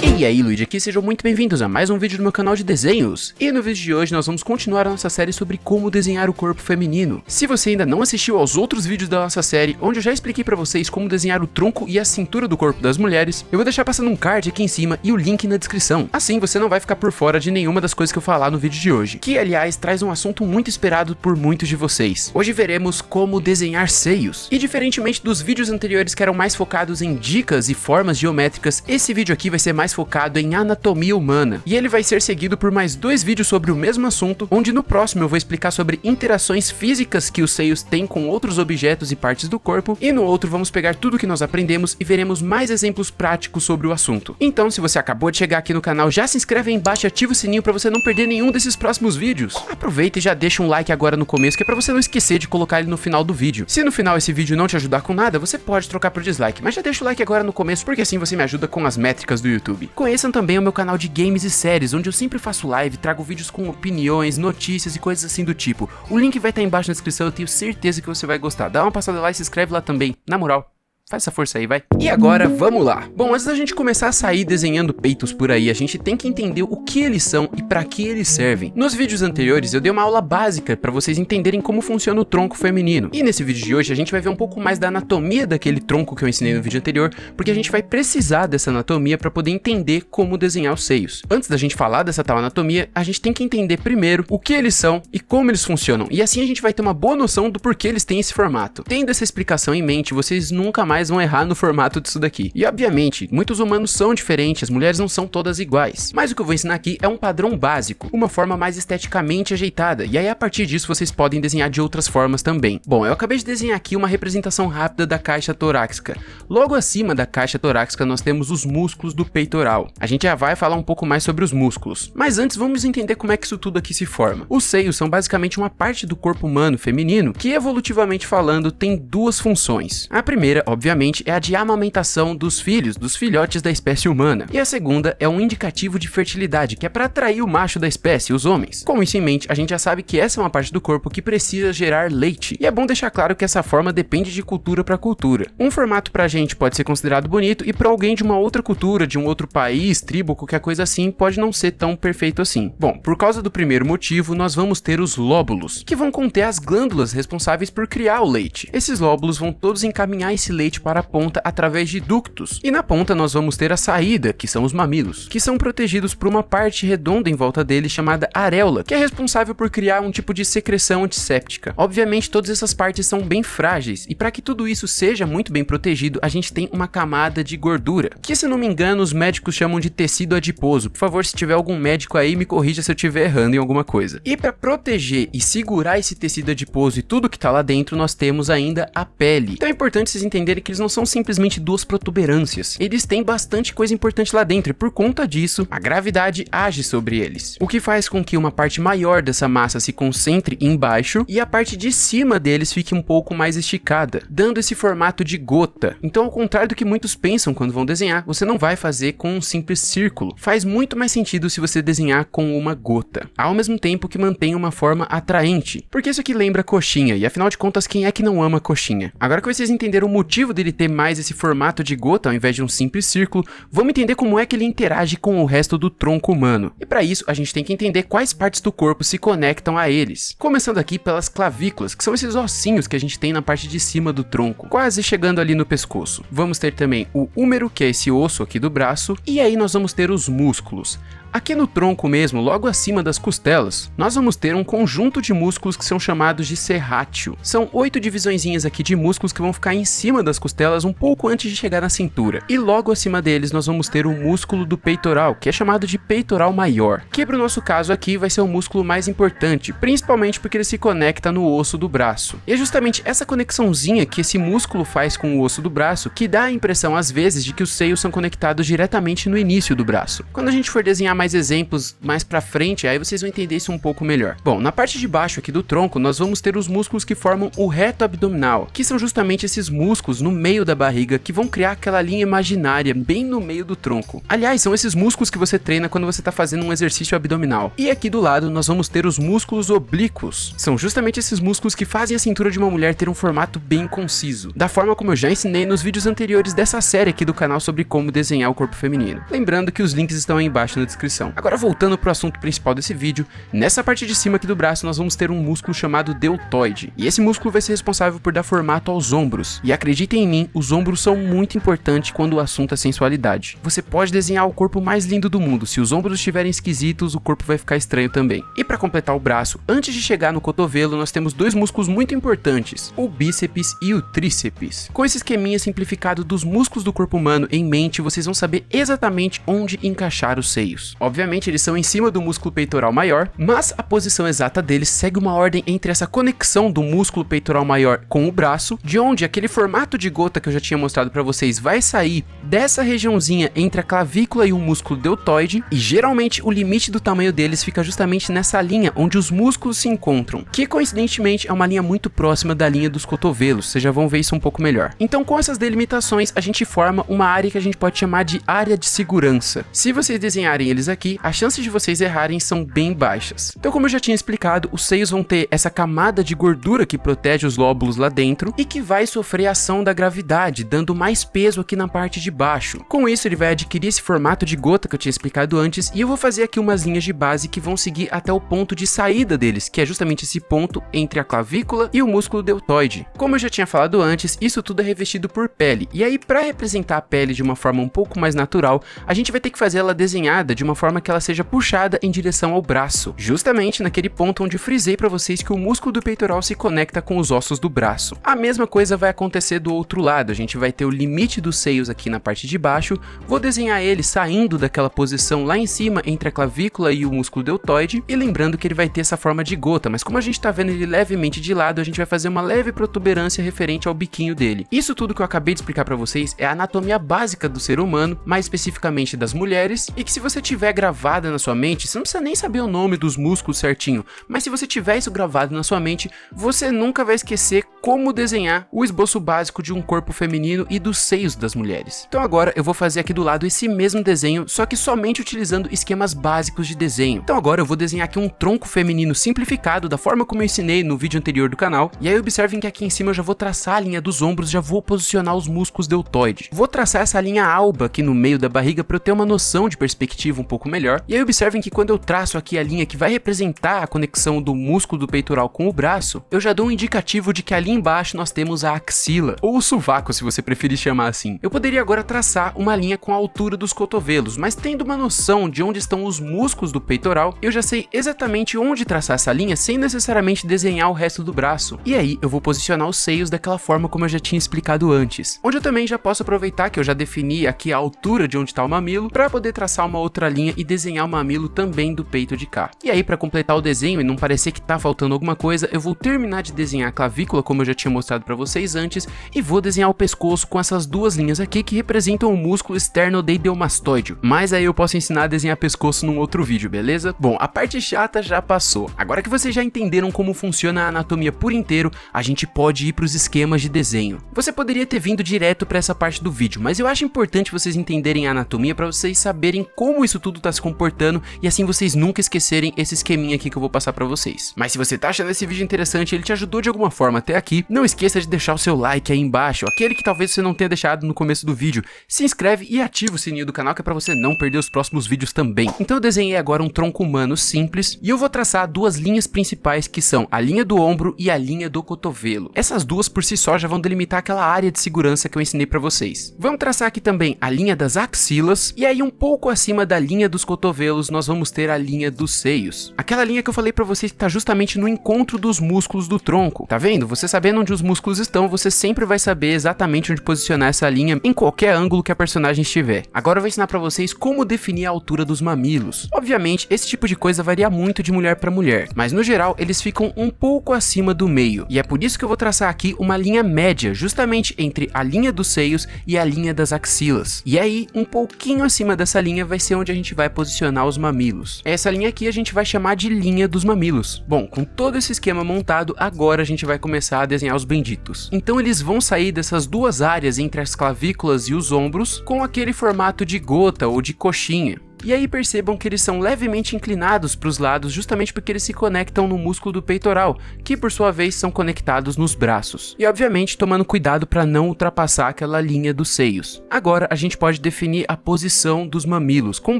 E aí, Luigi aqui, sejam muito bem-vindos a mais um vídeo do meu canal de desenhos. E no vídeo de hoje nós vamos continuar a nossa série sobre como desenhar o corpo feminino. Se você ainda não assistiu aos outros vídeos da nossa série, onde eu já expliquei pra vocês como desenhar o tronco e a cintura do corpo das mulheres, eu vou deixar passando um card aqui em cima e o link na descrição. Assim você não vai ficar por fora de nenhuma das coisas que eu falar no vídeo de hoje, que aliás traz um assunto muito esperado por muitos de vocês. Hoje veremos como desenhar seios. E diferentemente dos vídeos anteriores que eram mais focados em dicas e formas geométricas, esse vídeo aqui vai ser mais focado em anatomia humana, e ele vai ser seguido por mais 2 vídeos sobre o mesmo assunto, onde no próximo eu vou explicar sobre interações físicas que os seios têm com outros objetos e partes do corpo, e no outro vamos pegar tudo que nós aprendemos e veremos mais exemplos práticos sobre o assunto. Então, se você acabou de chegar aqui no canal, já se inscreve aí embaixo e ativa o sininho para você não perder nenhum desses próximos vídeos. Aproveita e já deixa um like agora no começo, que é para você não esquecer de colocar ele no final do vídeo. Se no final esse vídeo não te ajudar com nada, você pode trocar por dislike, mas já deixa o like agora no começo, porque assim você me ajuda com as métricas do YouTube. Conheçam também o meu canal de games e séries, onde eu sempre faço live, trago vídeos com opiniões, notícias e coisas assim do tipo. O link vai estar embaixo na descrição, eu tenho certeza que você vai gostar. Dá uma passada lá e se inscreve lá também, na moral. Faz essa força aí, vai. E agora, vamos lá. Bom, antes da gente começar a sair desenhando peitos por aí, a gente tem que entender o que eles são e pra que eles servem. Nos vídeos anteriores, eu dei uma aula básica pra vocês entenderem como funciona o tronco feminino. E nesse vídeo de hoje, a gente vai ver um pouco mais da anatomia daquele tronco que eu ensinei no vídeo anterior, porque a gente vai precisar dessa anatomia pra poder entender como desenhar os seios. Antes da gente falar dessa tal anatomia, a gente tem que entender primeiro o que eles são e como eles funcionam. E assim a gente vai ter uma boa noção do porquê eles têm esse formato. Tendo essa explicação em mente, vocês nunca mais vão errar no formato disso daqui. E obviamente, muitos humanos são diferentes, as mulheres não são todas iguais. Mas o que eu vou ensinar aqui é um padrão básico, uma forma mais esteticamente ajeitada, e aí a partir disso vocês podem desenhar de outras formas também. Bom, eu acabei de desenhar aqui uma representação rápida da caixa torácica. Logo acima da caixa torácica nós temos os músculos do peitoral. A gente já vai falar um pouco mais sobre os músculos. Mas antes vamos entender como é que isso tudo aqui se forma. Os seios são basicamente uma parte do corpo humano feminino que, evolutivamente falando, tem 2 funções. A primeira, obviamente, é a de amamentação dos filhos, dos filhotes da espécie humana. E a segunda é um indicativo de fertilidade, que é para atrair o macho da espécie, os homens. Com isso em mente, a gente já sabe que essa é uma parte do corpo que precisa gerar leite. E é bom deixar claro que essa forma depende de cultura para cultura. Um formato pra gente pode ser considerado bonito e para alguém de uma outra cultura, de um outro país, tribo, qualquer coisa assim, pode não ser tão perfeito assim. Bom, por causa do primeiro motivo, nós vamos ter os lóbulos, que vão conter as glândulas responsáveis por criar o leite. Esses lóbulos vão todos encaminhar esse leite para a ponta através de ductos, e na ponta nós vamos ter a saída, que são os mamilos, que são protegidos por uma parte redonda em volta dele chamada areola, que é responsável por criar um tipo de secreção antisséptica. Obviamente todas essas partes são bem frágeis, e para que tudo isso seja muito bem protegido, a gente tem uma camada de gordura, que se não me engano os médicos chamam de tecido adiposo. Por favor, se tiver algum médico aí, me corrija se eu estiver errando em alguma coisa. E para proteger e segurar esse tecido adiposo e tudo que tá lá dentro, nós temos ainda a pele. Então é importante vocês entenderem que eles não são simplesmente 2 protuberâncias. Eles têm bastante coisa importante lá dentro e por conta disso, a gravidade age sobre eles. O que faz com que uma parte maior dessa massa se concentre embaixo e a parte de cima deles fique um pouco mais esticada, dando esse formato de gota. Então, ao contrário do que muitos pensam quando vão desenhar, você não vai fazer com um simples círculo. Faz muito mais sentido se você desenhar com uma gota, ao mesmo tempo que mantém uma forma atraente, porque isso aqui lembra coxinha, e afinal de contas, quem é que não ama coxinha? Agora que vocês entenderam o motivo dele ter mais esse formato de gota ao invés de um simples círculo, vamos entender como é que ele interage com o resto do tronco humano. E para isso, a gente tem que entender quais partes do corpo se conectam a eles. Começando aqui pelas clavículas, que são esses ossinhos que a gente tem na parte de cima do tronco, quase chegando ali no pescoço. Vamos ter também o húmero, que é esse osso aqui do braço, e aí nós vamos ter os músculos. Aqui no tronco mesmo, logo acima das costelas, nós vamos ter um conjunto de músculos que são chamados de serrátil. São 8 divisõezinhas aqui de músculos que vão ficar em cima das costelas um pouco antes de chegar na cintura. E logo acima deles nós vamos ter o músculo do peitoral, que é chamado de peitoral maior, que para o nosso caso aqui vai ser o músculo mais importante, principalmente porque ele se conecta no osso do braço. E é justamente essa conexãozinha que esse músculo faz com o osso do braço que dá a impressão às vezes de que os seios são conectados diretamente no início do braço. Quando a gente for desenhar mais exemplos mais pra frente, aí vocês vão entender isso um pouco melhor. Bom, na parte de baixo aqui do tronco, nós vamos ter os músculos que formam o reto abdominal, que são justamente esses músculos no meio da barriga que vão criar aquela linha imaginária bem no meio do tronco. Aliás, são esses músculos que você treina quando você está fazendo um exercício abdominal. E aqui do lado nós vamos ter os músculos oblíquos. São justamente esses músculos que fazem a cintura de uma mulher ter um formato bem conciso, da forma como eu já ensinei nos vídeos anteriores dessa série aqui do canal sobre como desenhar o corpo feminino. Lembrando que os links estão aí embaixo na descrição. Agora voltando para o assunto principal desse vídeo, nessa parte de cima aqui do braço nós vamos ter um músculo chamado deltoide. E esse músculo vai ser responsável por dar formato aos ombros. E acreditem em mim, os ombros são muito importantes quando o assunto é sensualidade. Você pode desenhar o corpo mais lindo do mundo, se os ombros estiverem esquisitos, o corpo vai ficar estranho também. E para completar o braço, antes de chegar no cotovelo, nós temos dois músculos muito importantes, o bíceps e o tríceps. Com esse esqueminha simplificado dos músculos do corpo humano em mente, vocês vão saber exatamente onde encaixar os seios. Obviamente eles são em cima do músculo peitoral maior, mas a posição exata deles segue uma ordem entre essa conexão do músculo peitoral maior com o braço, de onde aquele formato de gota que eu já tinha mostrado para vocês vai sair dessa regiãozinha entre a clavícula e o músculo deltoide, e geralmente o limite do tamanho deles fica justamente nessa linha onde os músculos se encontram, que coincidentemente é uma linha muito próxima da linha dos cotovelos, vocês já vão ver isso um pouco melhor. Então com essas delimitações a gente forma uma área que a gente pode chamar de área de segurança. Se vocês desenharem eles aqui, as chances de vocês errarem são bem baixas. Então como eu já tinha explicado, os seios vão ter essa camada de gordura que protege os lóbulos lá dentro e que vai sofrer a ação da gravidade, dando mais peso aqui na parte de baixo. Com isso ele vai adquirir esse formato de gota que eu tinha explicado antes, e eu vou fazer aqui umas linhas de base que vão seguir até o ponto de saída deles, que é justamente esse ponto entre a clavícula e o músculo deltoide. Como eu já tinha falado antes, isso tudo é revestido por pele, e aí para representar a pele de uma forma um pouco mais natural, a gente vai ter que fazer ela desenhada de uma forma que ela seja puxada em direção ao braço, justamente naquele ponto onde eu frisei para vocês que o músculo do peitoral se conecta com os ossos do braço. A mesma coisa vai acontecer do outro lado, a gente vai ter o limite dos seios aqui na parte de baixo, vou desenhar ele saindo daquela posição lá em cima entre a clavícula e o músculo deltoide, e lembrando que ele vai ter essa forma de gota, mas como a gente tá vendo ele levemente de lado, a gente vai fazer uma leve protuberância referente ao biquinho dele. Isso tudo que eu acabei de explicar para vocês é a anatomia básica do ser humano, mais especificamente das mulheres, e que se você tiver gravada na sua mente, você não precisa nem saber o nome dos músculos certinho, mas se você tiver isso gravado na sua mente, você nunca vai esquecer como desenhar o esboço básico de um corpo feminino e dos seios das mulheres. Então agora eu vou fazer aqui do lado esse mesmo desenho, só que somente utilizando esquemas básicos de desenho. Então agora eu vou desenhar aqui um tronco feminino simplificado da forma como eu ensinei no vídeo anterior do canal, e aí observem que aqui em cima eu já vou traçar a linha dos ombros, já vou posicionar os músculos deltoide. Vou traçar essa linha alba aqui no meio da barriga para eu ter uma noção de perspectiva um pouco melhor, e aí observem que quando eu traço aqui a linha que vai representar a conexão do músculo do peitoral com o braço, eu já dou um indicativo de que ali embaixo nós temos a axila, ou o sovaco se você preferir chamar assim. Eu poderia agora traçar uma linha com a altura dos cotovelos, mas tendo uma noção de onde estão os músculos do peitoral, eu já sei exatamente onde traçar essa linha sem necessariamente desenhar o resto do braço. E aí eu vou posicionar os seios daquela forma como eu já tinha explicado antes, onde eu também já posso aproveitar que eu já defini aqui a altura de onde está o mamilo para poder traçar uma outra linha e desenhar o mamilo também do peito de cá. E aí para completar o desenho e não parecer que tá faltando alguma coisa, eu vou terminar de desenhar a clavícula como eu já tinha mostrado para vocês antes, e vou desenhar o pescoço com essas duas linhas aqui que representam o músculo esternodeidelmastóide, mas aí eu posso ensinar a desenhar pescoço num outro vídeo, beleza? Bom, a parte chata já passou. Agora que vocês já entenderam como funciona a anatomia por inteiro, a gente pode ir para os esquemas de desenho. Você poderia ter vindo direto para essa parte do vídeo, mas eu acho importante vocês entenderem a anatomia para vocês saberem como isso tudo tá se comportando, e assim vocês nunca esquecerem esse esqueminha aqui que eu vou passar para vocês. Mas se você tá achando esse vídeo interessante, ele te ajudou de alguma forma até aqui, não esqueça de deixar o seu like aí embaixo, aquele que talvez você não tenha deixado no começo do vídeo. Se inscreve e ativa o sininho do canal, que é para você não perder os próximos vídeos também. Então eu desenhei agora um tronco humano simples, e eu vou traçar duas linhas principais, que são a linha do ombro e a linha do cotovelo. Essas duas por si só já vão delimitar aquela área de segurança que eu ensinei para vocês. Vamos traçar aqui também a linha das axilas, e aí um pouco acima da linha dos cotovelos nós vamos ter a linha dos seios. Aquela linha que eu falei para vocês que tá justamente no encontro dos músculos do tronco. Tá vendo? Você sabendo onde os músculos estão, você sempre vai saber exatamente onde posicionar essa linha em qualquer ângulo que a personagem estiver. Agora eu vou ensinar para vocês como definir a altura dos mamilos. Obviamente, esse tipo de coisa varia muito de mulher para mulher, mas no geral eles ficam um pouco acima do meio, e é por isso que eu vou traçar aqui uma linha média, justamente entre a linha dos seios e a linha das axilas. E aí, um pouquinho acima dessa linha vai ser onde a gente vai posicionar os mamilos. Essa linha aqui a gente vai chamar de linha dos mamilos. Bom, com todo esse esquema montado, agora a gente vai começar a desenhar os benditos. Então eles vão sair sair dessas duas áreas entre as clavículas e os ombros com aquele formato de gota ou de coxinha. E aí percebam que eles são levemente inclinados para os lados justamente porque eles se conectam no músculo do peitoral, que por sua vez são conectados nos braços. E obviamente tomando cuidado para não ultrapassar aquela linha dos seios. Agora a gente pode definir a posição dos mamilos, com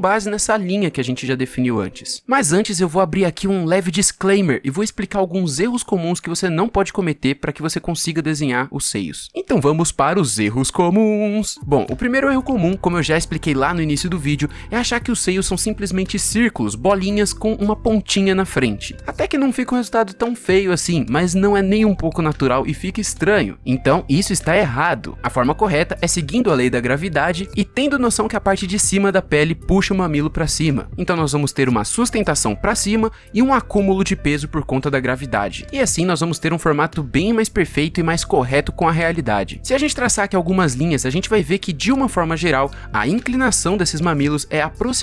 base nessa linha que a gente já definiu antes. Mas antes eu vou abrir aqui um leve disclaimer e vou explicar alguns erros comuns que você não pode cometer para que você consiga desenhar os seios. Então vamos para os erros comuns. Bom, o primeiro erro comum, como eu já expliquei lá no início do vídeo, é achar que os seios são simplesmente círculos, bolinhas com uma pontinha na frente. Até que não fica um resultado tão feio assim, mas não é nem um pouco natural e fica estranho. Então isso está errado. A forma correta é seguindo a lei da gravidade e tendo noção que a parte de cima da pele puxa o mamilo para cima. Então nós vamos ter uma sustentação para cima e um acúmulo de peso por conta da gravidade. E assim nós vamos ter um formato bem mais perfeito e mais correto com a realidade. Se a gente traçar aqui algumas linhas, a gente vai ver que de uma forma geral, a inclinação desses mamilos é aproximadamente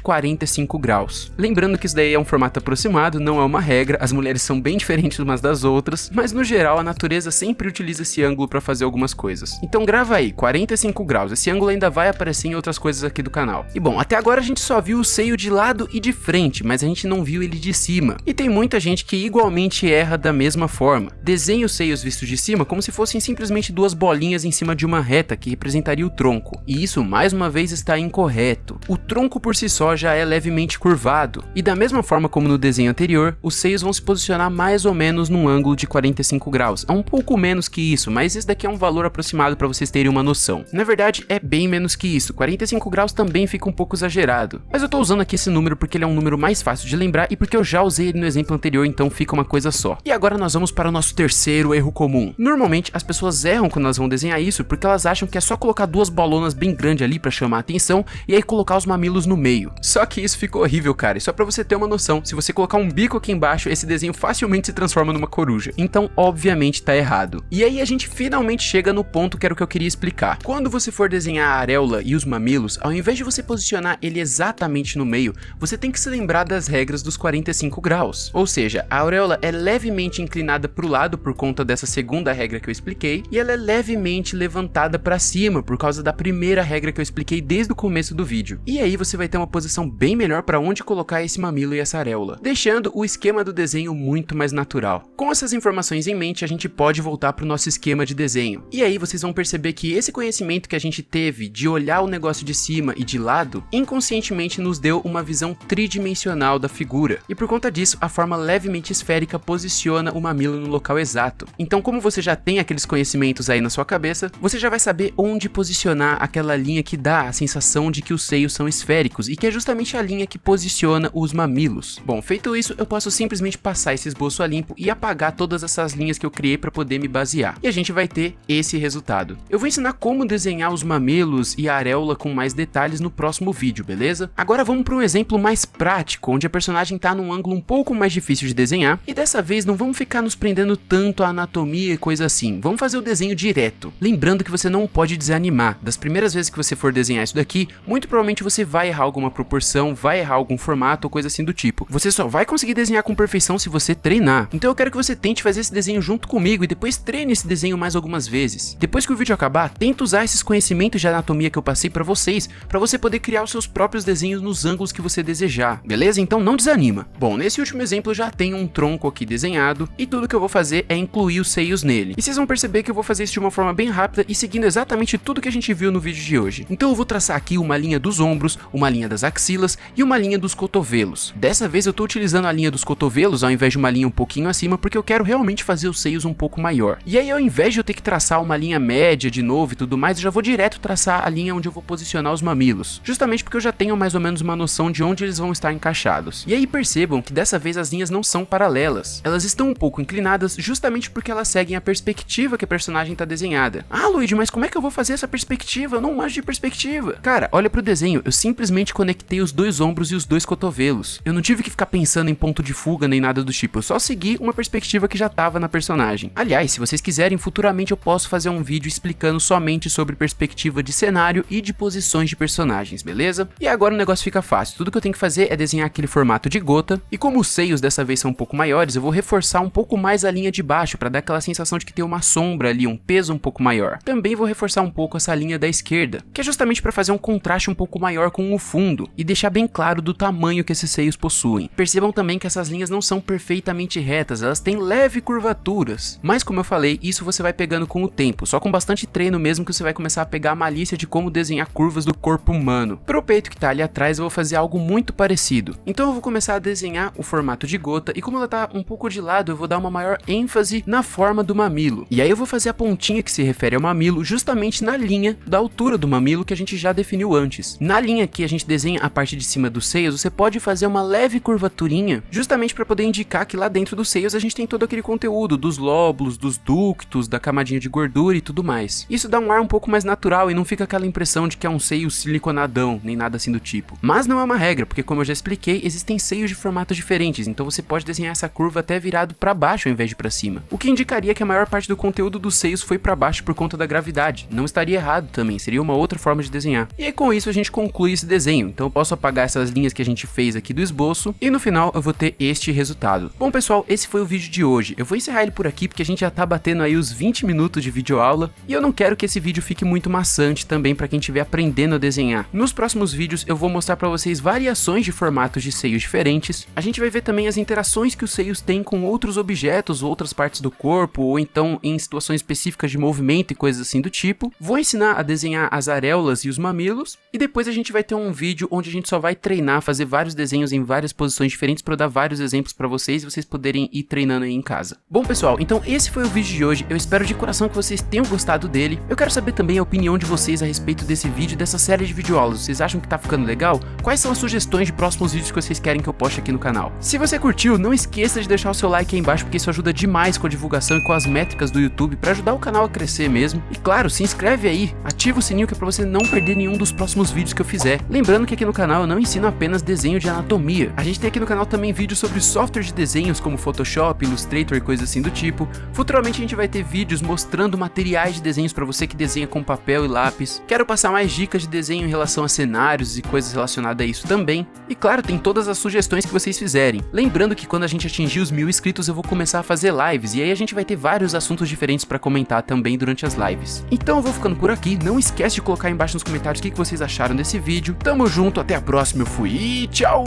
45 graus. Lembrando que isso daí é um formato aproximado, não é uma regra, as mulheres são bem diferentes umas das outras, mas no geral a natureza sempre utiliza esse ângulo para fazer algumas coisas. Então grava aí, 45 graus, esse ângulo ainda vai aparecer em outras coisas aqui do canal. E bom, até agora a gente só viu o seio de lado e de frente, mas a gente não viu ele de cima. E tem muita gente que igualmente erra da mesma forma. Desenha os seios vistos de cima como se fossem simplesmente duas bolinhas em cima de uma reta que representaria o tronco. E isso mais uma vez está incorreto. O tronco por si só já é levemente curvado, e da mesma forma como no desenho anterior, os seios vão se posicionar mais ou menos num ângulo de 45 graus. É um pouco menos que isso, mas esse daqui é um valor aproximado para vocês terem uma noção. Na verdade, é bem menos que isso, 45 graus também fica um pouco exagerado. Mas eu tô usando aqui esse número porque ele é um número mais fácil de lembrar e porque eu já usei ele no exemplo anterior, então fica uma coisa só. E agora nós vamos para o nosso terceiro erro comum. Normalmente as pessoas erram quando elas vão desenhar isso porque elas acham que é só colocar duas bolonas bem grandes ali para chamar a atenção e aí colocar os mamilos no meio. Só que isso ficou horrível, cara, e só pra você ter uma noção, se você colocar um bico aqui embaixo, esse desenho facilmente se transforma numa coruja. Então, obviamente, tá errado. E aí a gente finalmente chega no ponto que era o que eu queria explicar. Quando você for desenhar a areola e os mamilos, ao invés de você posicionar ele exatamente no meio, você tem que se lembrar das regras dos 45 graus. Ou seja, a auréola é levemente inclinada pro lado por conta dessa segunda regra que eu expliquei, e ela é levemente levantada pra cima por causa da primeira regra que eu expliquei desde o começo do vídeo. E aí você vai ter uma posição bem melhor para onde colocar esse mamilo e essa areola, deixando o esquema do desenho muito mais natural. Com essas informações em mente, a gente pode voltar para o nosso esquema de desenho. E aí vocês vão perceber que esse conhecimento que a gente teve de olhar o negócio de cima e de lado, inconscientemente nos deu uma visão tridimensional da figura. E por conta disso, a forma levemente esférica posiciona o mamilo no local exato. Então, como você já tem aqueles conhecimentos aí na sua cabeça, você já vai saber onde posicionar aquela linha que dá a sensação de que os seios são esféricos e que é justamente a linha que posiciona os mamilos. Bom, feito isso, eu posso simplesmente passar esse esboço a limpo e apagar todas essas linhas que eu criei para poder me basear. E a gente vai ter esse resultado. Eu vou ensinar como desenhar os mamilos e a areola com mais detalhes no próximo vídeo, beleza? Agora vamos para um exemplo mais prático, onde a personagem tá num ângulo um pouco mais difícil de desenhar, e dessa vez não vamos ficar nos prendendo tanto à anatomia e coisa assim. Vamos fazer o desenho direto. Lembrando que você não pode desanimar. Das primeiras vezes que você for desenhar isso daqui, muito provavelmente você vai errar alguma proporção, vai errar algum formato ou coisa assim do tipo. Você só vai conseguir desenhar com perfeição se você treinar. Então eu quero que você tente fazer esse desenho junto comigo e depois treine esse desenho mais algumas vezes. Depois que o vídeo acabar, tenta usar esses conhecimentos de anatomia que eu passei pra vocês, pra você poder criar os seus próprios desenhos nos ângulos que você desejar, beleza? Então não desanima. Bom, nesse último exemplo eu já tenho um tronco aqui desenhado e tudo que eu vou fazer é incluir os seios nele. E vocês vão perceber que eu vou fazer isso de uma forma bem rápida e seguindo exatamente tudo que a gente viu no vídeo de hoje. Então eu vou traçar aqui uma linha dos ombros, uma linha das axilas e uma linha dos cotovelos. Dessa vez eu tô utilizando a linha dos cotovelos ao invés de uma linha um pouquinho acima, porque eu quero realmente fazer os seios um pouco maior. E aí ao invés de eu ter que traçar uma linha média de novo e tudo mais, eu já vou direto traçar a linha onde eu vou posicionar os mamilos. Justamente porque eu já tenho mais ou menos uma noção de onde eles vão estar encaixados. E aí percebam que dessa vez as linhas não são paralelas. Elas estão um pouco inclinadas justamente porque elas seguem a perspectiva que a personagem está desenhada. Ah, Luigi, mas como é que eu vou fazer essa perspectiva? Eu não manjo de perspectiva. Cara, olha pro desenho, eu simplesmente simplesmente conectei os dois ombros e os dois cotovelos. Eu não tive que ficar pensando em ponto de fuga nem nada do tipo, eu só segui uma perspectiva que já tava na personagem. Aliás, se vocês quiserem, futuramente eu posso fazer um vídeo explicando somente sobre perspectiva de cenário e de posições de personagens, beleza? E agora o negócio fica fácil, tudo que eu tenho que fazer é desenhar aquele formato de gota, e como os seios dessa vez são um pouco maiores, eu vou reforçar um pouco mais a linha de baixo, para dar aquela sensação de que tem uma sombra ali, um peso um pouco maior. Também vou reforçar um pouco essa linha da esquerda, que é justamente para fazer um contraste um pouco maior com o fundo, e deixar bem claro do tamanho que esses seios possuem. Percebam também que essas linhas não são perfeitamente retas, elas têm leve curvaturas, mas como eu falei, isso você vai pegando com o tempo, só com bastante treino mesmo que você vai começar a pegar a malícia de como desenhar curvas do corpo humano. Pro peito que tá ali atrás eu vou fazer algo muito parecido, então eu vou começar a desenhar o formato de gota, e como ela tá um pouco de lado, eu vou dar uma maior ênfase na forma do mamilo, e aí eu vou fazer a pontinha que se refere ao mamilo justamente na linha da altura do mamilo que a gente já definiu antes. Na linha que a gente desenha a parte de cima dos seios, você pode fazer uma leve curvaturinha, justamente para poder indicar que lá dentro dos seios a gente tem todo aquele conteúdo dos lóbulos, dos ductos, da camadinha de gordura e tudo mais. Isso dá um ar um pouco mais natural e não fica aquela impressão de que é um seio siliconadão, nem nada assim do tipo. Mas não é uma regra, porque como eu já expliquei, existem seios de formatos diferentes, então você pode desenhar essa curva até virado para baixo ao invés de para cima, o que indicaria que a maior parte do conteúdo dos seios foi para baixo por conta da gravidade. Não estaria errado também, seria uma outra forma de desenhar. E aí com isso a gente conclui esse desenho, então eu posso apagar essas linhas que a gente fez aqui do esboço, e no final eu vou ter este resultado. Bom pessoal, esse foi o vídeo de hoje. Eu vou encerrar ele por aqui porque a gente já tá batendo aí os 20 minutos de videoaula, e eu não quero que esse vídeo fique muito maçante também para quem estiver aprendendo a desenhar. Nos próximos vídeos eu vou mostrar para vocês variações de formatos de seios diferentes, a gente vai ver também as interações que os seios têm com outros objetos, outras partes do corpo, ou então em situações específicas de movimento e coisas assim do tipo. Vou ensinar a desenhar as areolas e os mamilos, e depois a gente vai ter um vídeo onde a gente só vai treinar, fazer vários desenhos em várias posições diferentes para eu dar vários exemplos para vocês e vocês poderem ir treinando aí em casa. Bom pessoal, então esse foi o vídeo de hoje, eu espero de coração que vocês tenham gostado dele. Eu quero saber também a opinião de vocês a respeito desse vídeo, dessa série de videoaulas. Vocês acham que tá ficando legal? Quais são as sugestões de próximos vídeos que vocês querem que eu poste aqui no canal? Se você curtiu, não esqueça de deixar o seu like aí embaixo, porque isso ajuda demais com a divulgação e com as métricas do YouTube para ajudar o canal a crescer mesmo. E claro, se inscreve aí, ativa o sininho que é para você não perder nenhum dos próximos vídeos que eu fizer. Lembrando que aqui no canal eu não ensino apenas desenho de anatomia. A gente tem aqui no canal também vídeos sobre software de desenhos como Photoshop, Illustrator e coisas assim do tipo. Futuramente a gente vai ter vídeos mostrando materiais de desenhos para você que desenha com papel e lápis. Quero passar mais dicas de desenho em relação a cenários e coisas relacionadas a isso também. E claro, tem todas as sugestões que vocês fizerem. Lembrando que quando a gente atingir os 1000 inscritos eu vou começar a fazer lives, e aí a gente vai ter vários assuntos diferentes para comentar também durante as lives. Então eu vou ficando por aqui, não esquece de colocar aí embaixo nos comentários o que vocês acharam desse vídeo. Tamo junto, até a próxima, eu fui e tchau!